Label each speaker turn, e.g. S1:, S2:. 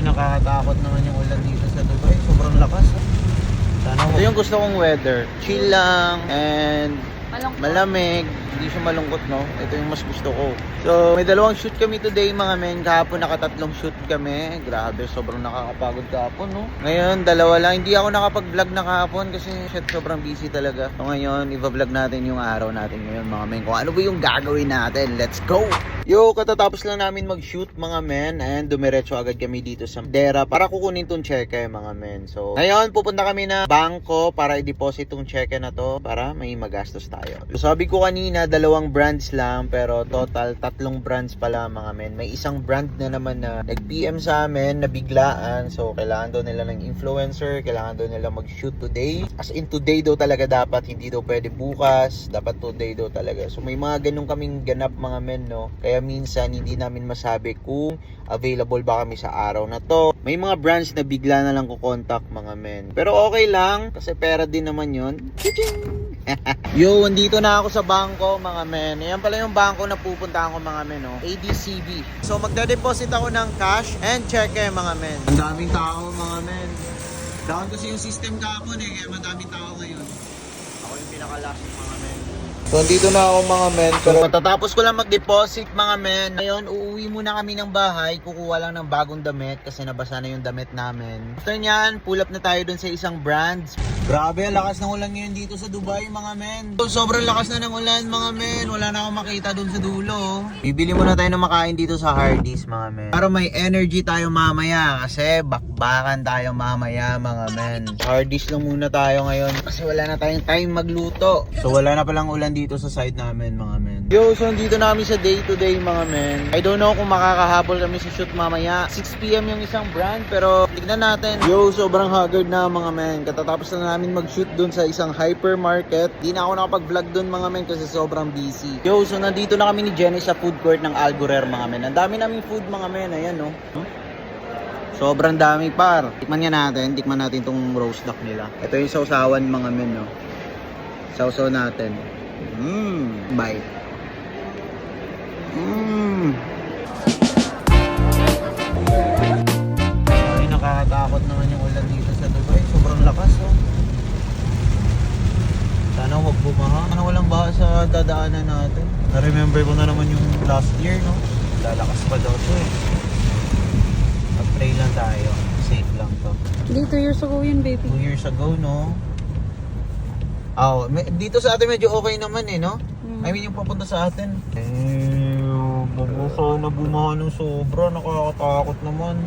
S1: Ay, nakakatakot naman yung ulan dito sa Dubai. Sobrang lakas. Sana ito yung gusto kong weather. Chill lang and malamig. Hindi siya malungkot, no? Ito yung mas gusto ko. So, may dalawang shoot kami today, mga men. Kahapon nakatatlong shoot kami. Grabe, sobrang nakakapagod kahapon, no? Ngayon, dalawa lang. Hindi ako nakapag-vlog na kahapon kasi shit, sobrang busy talaga. So, ngayon, i-vlog natin yung araw natin ngayon, mga men. Kung ano ba yung gagawin natin. Let's go! Yo, katatapos lang namin mag-shoot, mga men. And dumiretso agad kami dito sa Dera para kukunin tong cheque, mga men. So, ngayon, pupunta kami na bangko para i-deposit tong cheque na to para may magastos tayo. So, sabi ko kanina, dalawang brands lang, pero total, tatlong brands pala, mga men. May isang brand na naman na nag-PM sa amin, na biglaan. So, kailangan daw nila ng influencer, kailangan daw nila mag-shoot today. As in, today daw talaga dapat, hindi daw pwede bukas, dapat today daw talaga. So, may mga ganun kaming ganap, mga men, no? Kaya minsan, hindi namin masabi kung available ba kami sa araw na to. May mga brands na bigla na lang kukontak, mga men. Pero okay lang, kasi pera din naman yun. Yo, andito na ako sa bangko, mga men. Ayan pala yung bangko na pupuntahan ko, mga men, no? ADCB. So, magda-deposit ako ng cash and cheque, mga men. Ang daming tao, mga men. Down kasi yung system kahapon, kaya madaming tao ngayon. Ako yung pinaka-last, mga men. So, andito na ako, mga men. Pero matatapos ko lang mag-deposit, mga men. Ngayon, uuwi muna kami ng bahay. Kukuha lang ng bagong damit kasi nabasa na yung damit namin. After nyan, pull up na tayo dun sa isang brands. Grabe, ang lakas ng ulan ngayon dito sa Dubai, mga men. So, sobrang lakas na ng ulan, mga men. Wala na akong makita dun sa dulo. Bibili muna tayo ng makain dito sa Hardee's, mga men. Para may energy tayo mamaya kasi bakbakan tayo mamaya, mga men. Hardee's lang muna tayo ngayon kasi wala na tayong time magluto. So, wala na palang ulan dito sa side namin, mga men. Yo, so dito namin sa day to day, mga men. I don't know kung makakahabol kami sa shoot mamaya. 6 PM yung isang brand, pero tignan natin. Yo, sobrang haggard na, mga men. Katatapos na namin mag-shoot dun sa isang hypermarket. Di na ako nakapag-vlog dun, mga men, kasi sobrang busy. Yo, so nandito na kami ni Jenny sa food court ng Algorer, mga men. Ang dami naming food, mga men. Ayan, no? Sobrang dami, par. Tikman nga natin. Tikman natin tong roast duck nila. Ito yung sausawan, mga men, no? Sausaw natin. Bye. Ay, nakakatakot naman yung ulan dito sa Dubai. Sobrang lakas, oh. Sana huwag bumaha. Sana walang baha sa dadaanan natin. Na-remember ko na naman yung last year, no? Lalakas pa daw to, eh. Mag-pray lang tayo. Safe lang to.
S2: Hindi, 2 years ago yun, baby.
S1: 2 years ago, no? Oh, dito sa atin medyo okay naman, eh, no? I mean, yung papunta sa atin. Sana bumaha ng sobra. Nakakatakot naman.